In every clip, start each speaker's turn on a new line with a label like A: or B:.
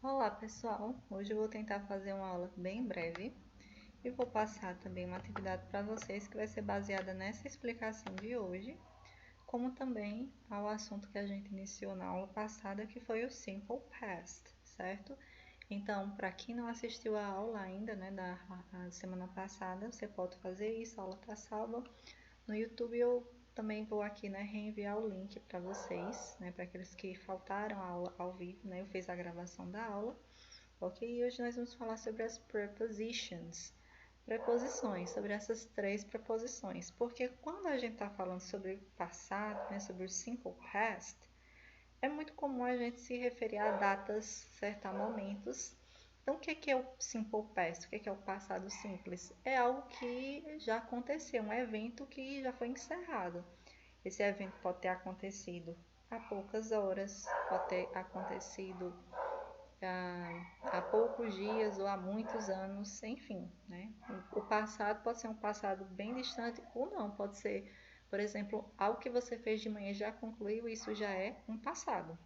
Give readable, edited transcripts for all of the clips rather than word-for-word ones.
A: Olá pessoal, hoje eu vou tentar fazer uma aula bem breve e vou passar também uma atividade para vocês que vai ser baseada nessa explicação de hoje, como também ao assunto que a gente iniciou na aula passada, que foi o Simple Past, certo? Então, para quem não assistiu a aula ainda, né, da semana passada, você pode fazer isso, a aula está salva no YouTube. Eu também vou aqui, né, reenviar o link para vocês, né, para aqueles que faltaram a aula ao vivo, né, eu fiz a gravação da aula. Ok? E hoje nós vamos falar sobre as prepositions, preposições, sobre essas três preposições. Porque quando a gente está falando sobre passado, né, sobre o simple past, é muito comum a gente se referir a datas, certo, a momentos. Então, o que é o simple past? O que é o passado simples? É algo que já aconteceu, um evento que já foi encerrado. Esse evento pode ter acontecido há poucas horas, pode ter acontecido há poucos dias ou há muitos anos, enfim, né? O passado pode ser um passado bem distante ou não, pode ser, por exemplo, algo que você fez de manhã já concluiu, isso já é um passado,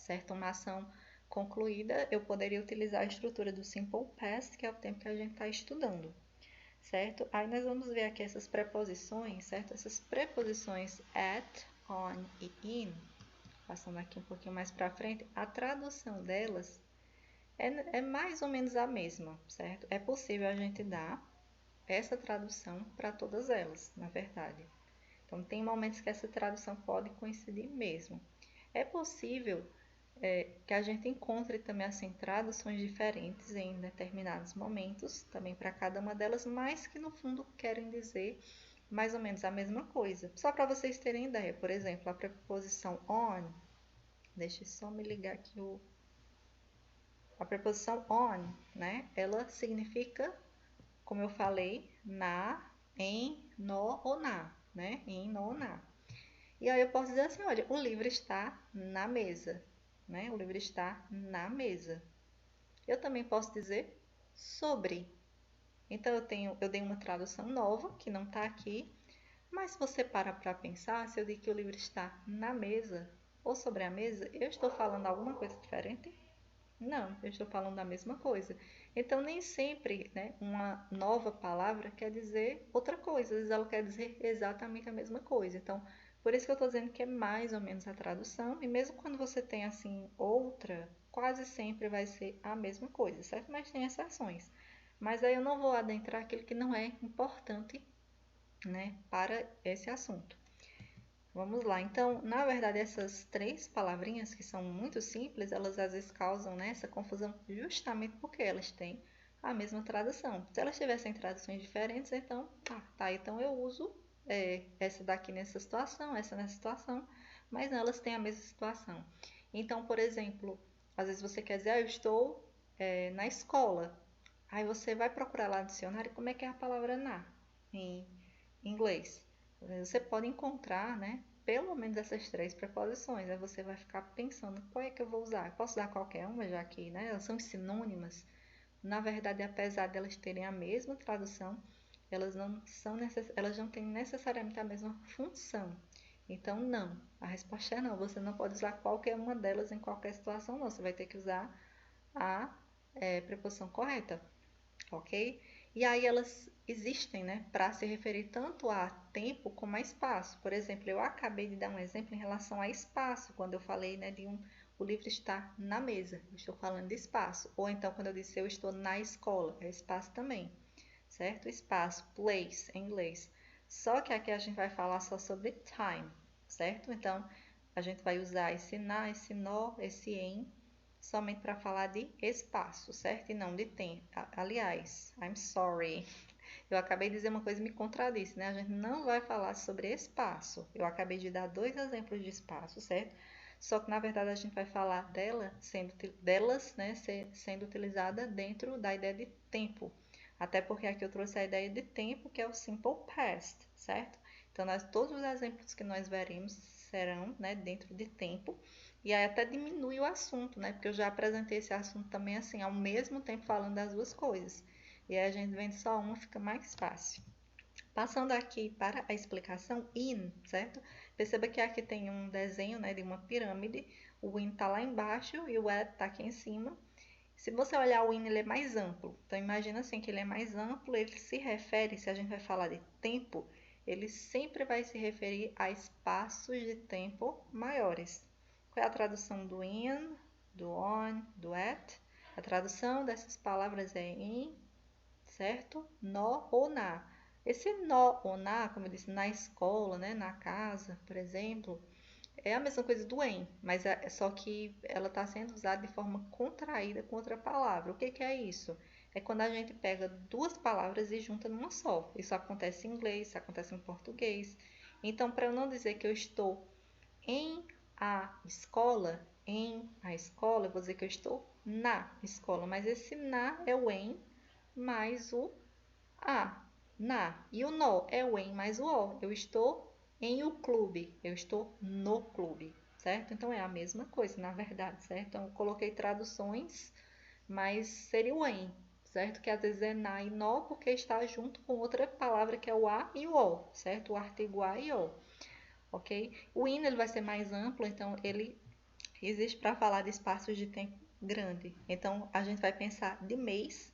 A: certo? Uma ação concluída, eu poderia utilizar a estrutura do simple past, que é o tempo que a gente está estudando, certo? Aí nós vamos ver aqui essas preposições, certo? Essas preposições at, on e in, passando aqui um pouquinho mais para frente, a tradução delas é mais ou menos a mesma, certo? É possível a gente dar essa tradução para todas elas, na verdade. Então, tem momentos que essa tradução pode coincidir mesmo. É possível que a gente encontre também assim, traduções diferentes em determinados momentos, também para cada uma delas, mas que no fundo querem dizer mais ou menos a mesma coisa. Só para vocês terem ideia, por exemplo, a preposição on, deixa eu só me ligar aqui a preposição on, né? Ela significa, como eu falei, na, em, no ou na, né? Em, no ou na. E aí eu posso dizer assim, olha, o livro está na mesa, né? O livro está na mesa. Eu também posso dizer sobre. Então eu dei uma tradução nova que não está aqui, mas se você para para pensar, se eu digo que o livro está na mesa ou sobre a mesa, eu estou falando alguma coisa diferente? Não, eu estou falando da mesma coisa. Então, nem sempre, né, uma nova palavra quer dizer outra coisa, às vezes ela quer dizer exatamente a mesma coisa. Então, por isso que eu estou dizendo que é mais ou menos a tradução, e mesmo quando você tem assim outra, quase sempre vai ser a mesma coisa, certo? Mas tem exceções. Mas aí eu não vou adentrar aquilo que não é importante, né, para esse assunto. Vamos lá. Então, na verdade, essas três palavrinhas que são muito simples, elas às vezes causam, né, essa confusão justamente porque elas têm a mesma tradução. Se elas tivessem traduções diferentes, então, tá, então eu uso essa daqui nessa situação, essa nessa situação, mas não, elas têm a mesma situação. Então, por exemplo, às vezes você quer dizer, eu estou na escola. Aí você vai procurar lá no dicionário como é que é a palavra na em inglês. Você pode encontrar, né, pelo menos essas três preposições. Aí você vai ficar pensando, qual é que eu vou usar? Eu posso usar qualquer uma, já que, né, elas são sinônimas. Na verdade, apesar de elas terem a mesma tradução, elas não têm necessariamente a mesma função. Então, não. A resposta é não. Você não pode usar qualquer uma delas em qualquer situação, não. Você vai ter que usar a preposição correta, ok? E aí elas existem, né, para se referir tanto a tempo como a espaço. Por exemplo, eu acabei de dar um exemplo em relação a espaço, quando eu falei, né, o livro está na mesa, eu estou falando de espaço. Ou então quando eu disse eu estou na escola, é espaço também, certo? Espaço, place em inglês. Só que aqui a gente vai falar só sobre time, certo? Então a gente vai usar esse na, esse no, esse em somente para falar de espaço, certo? E não de tempo. Aliás, I'm sorry. Eu acabei de dizer uma coisa e me contradisse, né? A gente não vai falar sobre espaço. Eu acabei de dar dois exemplos de espaço, certo? Só que na verdade a gente vai falar delas, né, sendo utilizada dentro da ideia de tempo. Até porque aqui eu trouxe a ideia de tempo, que é o simple past, certo? Então, todos os exemplos que nós veremos serão, né, dentro de tempo. E aí até diminui o assunto, né? Porque eu já apresentei esse assunto também assim, ao mesmo tempo falando das duas coisas. E aí a gente vendo só uma, fica mais fácil. Passando aqui para a explicação in, certo? Perceba que aqui tem um desenho, né, de uma pirâmide. O in está lá embaixo e o at está aqui em cima. Se você olhar o in, ele é mais amplo. Então, imagina assim que ele é mais amplo, ele se refere, se a gente vai falar de tempo, ele sempre vai se referir a espaços de tempo maiores. Qual é a tradução do in, do on, do at? A tradução dessas palavras é in, certo? No ou na. Esse no ou na, como eu disse, na escola, né, na casa, por exemplo, é a mesma coisa do em, mas é só que ela está sendo usada de forma contraída com outra palavra. O que que é isso? É quando a gente pega duas palavras e junta numa só. Isso acontece em inglês, isso acontece em português. Então, para eu não dizer que eu estou em a escola, eu vou dizer que eu estou na escola, mas esse na é o em mais o a, na. E o no é o em mais o o. Eu estou em o clube, eu estou no clube, certo? Então é a mesma coisa, na verdade, certo? Então eu coloquei traduções, mas seria o em, certo? Que às vezes é na e no porque está junto com outra palavra que é o a e o o, certo? O artigo a e o, ok? O in ele vai ser mais amplo, então ele existe para falar de espaços de tempo grande. Então a gente vai pensar de mês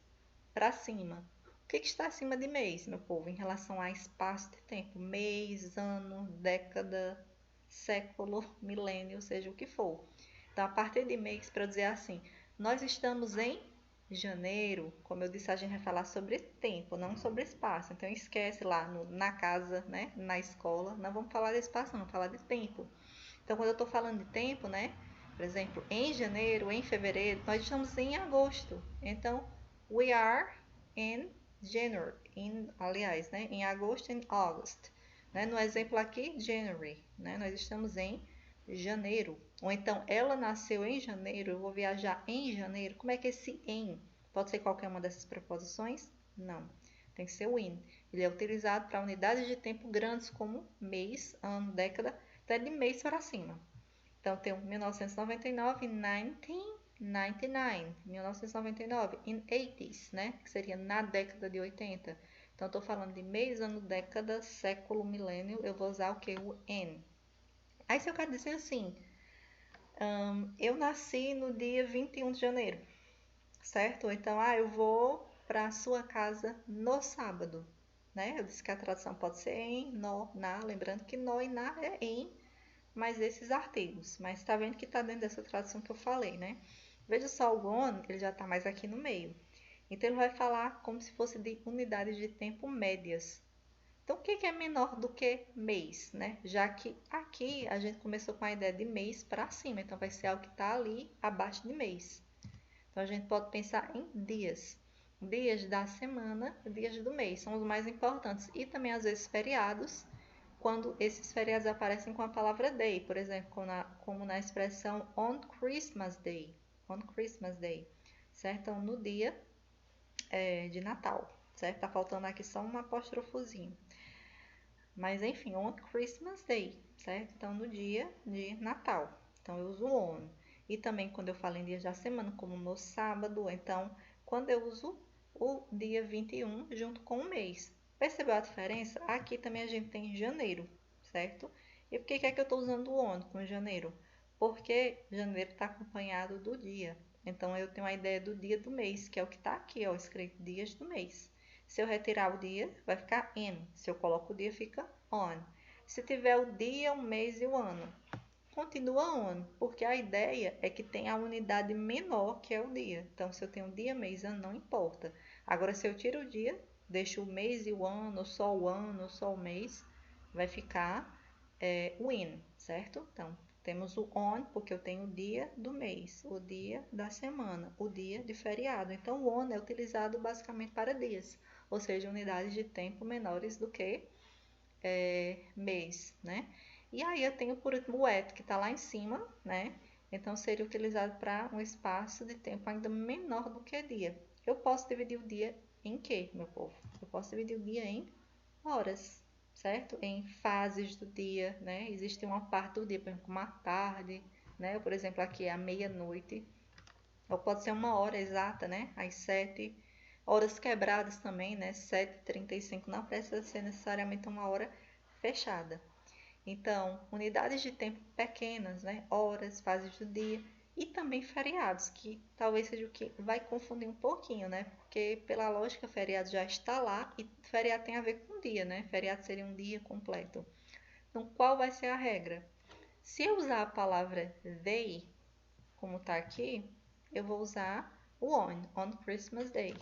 A: para cima. O que está acima de mês, meu povo, em relação a espaço de tempo? Mês, ano, década, século, milênio, seja o que for. Então, a partir de mês, para eu dizer assim, nós estamos em janeiro, como eu disse, a gente vai falar sobre tempo, não sobre espaço. Então, esquece lá na casa, né, na escola, não vamos falar de espaço, não, vamos falar de tempo. Então, quando eu estou falando de tempo, né, por exemplo, em janeiro, em fevereiro, nós estamos em agosto. Então, we are in January, aliás, né, em agosto, em August. Né? No exemplo aqui, January, né? Nós estamos em janeiro. Ou então, ela nasceu em janeiro, eu vou viajar em janeiro. Como é que esse em pode ser qualquer uma dessas preposições? Não, tem que ser o in. Ele é utilizado para unidades de tempo grandes como mês, ano, década, até de mês para cima. Então, tem 1999, 1999, 1999, in 80s, né? Que seria na década de 80. Então, estou falando de mês, ano, década, século, milênio, eu vou usar o que? O N. Aí, se eu quero dizer assim, eu nasci no dia 21 de janeiro, certo? Então, eu vou para a sua casa no sábado, né? Eu disse que a tradução pode ser em, no, na, lembrando que no e na é em, mais esses artigos. Mas tá vendo que tá dentro dessa tradução que eu falei, né? Veja só, o on, ele já tá mais aqui no meio. Então, ele vai falar como se fosse de unidades de tempo médias. Então, o que é menor do que mês, né? Já que aqui a gente começou com a ideia de mês para cima, então vai ser algo que está ali abaixo de mês. Então, a gente pode pensar em dias. Dias da semana, dias do mês, são os mais importantes. E também, às vezes, feriados, quando esses feriados aparecem com a palavra day, por exemplo, como na expressão on Christmas Day. On Christmas Day, certo? Então, no dia de Natal, certo? Tá faltando aqui só um apóstrofozinho. Mas enfim, on Christmas Day, certo? Então, no dia de Natal. Então, eu uso on. E também quando eu falo em dias da semana, como no sábado, então, quando eu uso o dia 21 junto com o mês. Percebeu a diferença? Aqui também a gente tem janeiro, certo? E por que é que eu estou usando o on com janeiro? Porque janeiro está acompanhado do dia. Então, eu tenho a ideia do dia do mês, que é o que está aqui, ó, escrito dias do mês. Se eu retirar o dia, vai ficar in. Se eu coloco o dia, fica on. Se tiver o dia, o mês e o ano, continua on, porque a ideia é que tenha a unidade menor, que é o dia. Então, se eu tenho dia, mês, ano, não importa. Agora, se eu tiro o dia, deixo o mês e o ano, só o mês, vai ficar o in, certo? Então, temos o on, porque eu tenho o dia do mês, o dia da semana, o dia de feriado. Então, o on é utilizado basicamente para dias, ou seja, unidades de tempo menores do que mês, né? E aí eu tenho por último o at, que está lá em cima, né? Então, seria utilizado para um espaço de tempo ainda menor do que dia. Eu posso dividir o dia em quê, meu povo? Eu posso dividir o dia em horas, certo? Em fases do dia, né? Existe uma parte do dia, por exemplo, uma tarde, né? Por exemplo, aqui é a meia-noite. Ou pode ser uma hora exata, né? Às 7. Horas quebradas também, né? 7h35. Não precisa ser necessariamente uma hora fechada. Então, unidades de tempo pequenas, né? Horas, fases do dia. e também feriados, que talvez seja o que vai confundir um pouquinho, né? Porque pela lógica, feriado já está lá e feriado tem a ver com dia, né? Feriado seria um dia completo. Então, qual vai ser a regra? Se eu usar a palavra they, como está aqui, eu vou usar o on Christmas Day.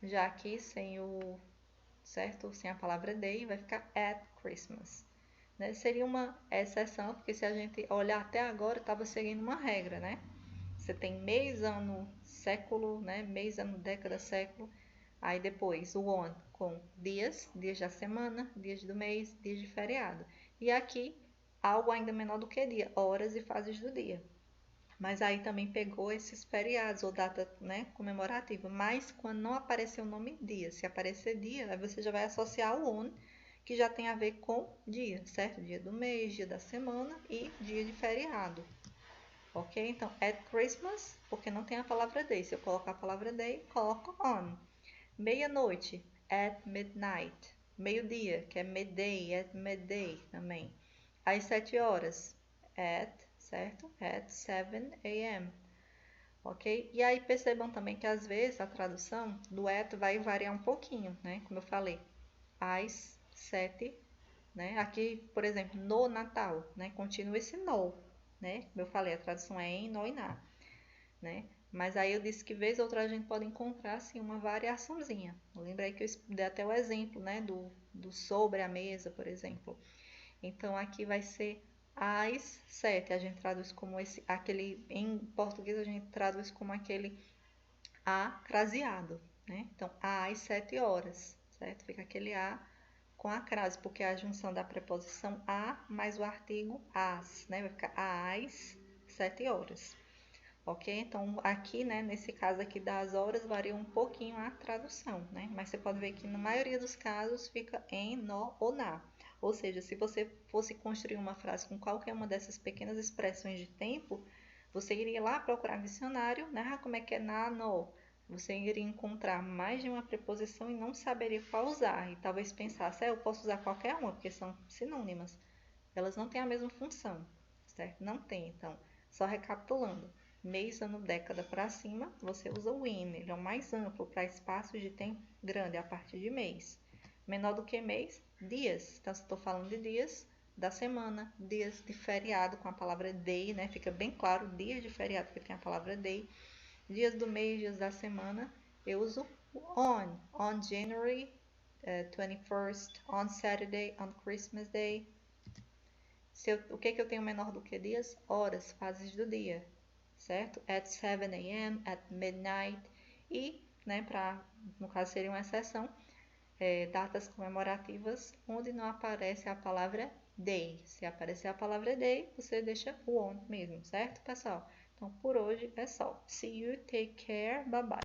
A: Já aqui sem o, certo? Sem a palavra day, vai ficar at Christmas. Né? Seria uma exceção, porque se a gente olhar até agora, estava seguindo uma regra, né? Você tem mês, ano, século, né? Mês, ano, década, século. Aí depois o on com dias, dias da semana, dias do mês, dias de feriado. E aqui algo ainda menor do que dia, horas e fases do dia. Mas aí também pegou esses feriados ou data, né, comemorativa. Mas quando não aparecer o nome dia, se aparecer dia, aí você já vai associar o on, que já tem a ver com dia, certo? Dia do mês, dia da semana e dia de feriado. Ok? Então, at Christmas, porque não tem a palavra day. Se eu colocar a palavra day, coloco on. Meia-noite, at midnight. Meio-dia, que é midday, at midday também. Às 7 horas, at, certo? At 7 a.m. Ok? E aí percebam também que às vezes a tradução do at vai variar um pouquinho, né? Como eu falei, às 7, né? Aqui, por exemplo, no Natal, né? Continua esse no, né? Como eu falei, a tradução é em, no e na, né? Mas aí eu disse que vez ou outra a gente pode encontrar assim uma variaçãozinha. Eu lembrei que eu dei até o exemplo, né, do sobre a mesa, por exemplo. Então aqui vai ser às 7. A gente traduz como esse, aquele, em português a gente traduz como aquele a craseado, né? Então às 7 horas, certo? Fica aquele a com a crase, porque é a junção da preposição a mais o artigo as, né? Vai ficar às 7 horas. Ok? Então, aqui, né, nesse caso aqui das horas, varia um pouquinho a tradução, né? Mas você pode ver que na maioria dos casos fica em, no ou na. Ou seja, se você fosse construir uma frase com qualquer uma dessas pequenas expressões de tempo, você iria lá procurar no dicionário, né? Como é que é na, no? Você iria encontrar mais de uma preposição e não saberia qual usar. E talvez pensasse, eu posso usar qualquer uma, porque são sinônimas. Elas não têm a mesma função, certo? Não tem, então. Só recapitulando. Mês, ano, década para cima, você usa o in. Ele é o mais amplo para espaços de tempo grande, a partir de mês. Menor do que mês, dias. Então, se estou falando de dias da semana, dias de feriado com a palavra day, né? Fica bem claro, dias de feriado porque tem a palavra day. Dias do mês, dias da semana, eu uso on. On January 21st, on Saturday, on Christmas Day. O que eu tenho menor do que dias? Horas, fases do dia, certo? At 7 a.m., at midnight e, né, no caso seria uma exceção, datas comemorativas onde não aparece a palavra day. Se aparecer a palavra day, você deixa o on mesmo, certo, pessoal? Então, por hoje é só. See you, take care, bye bye.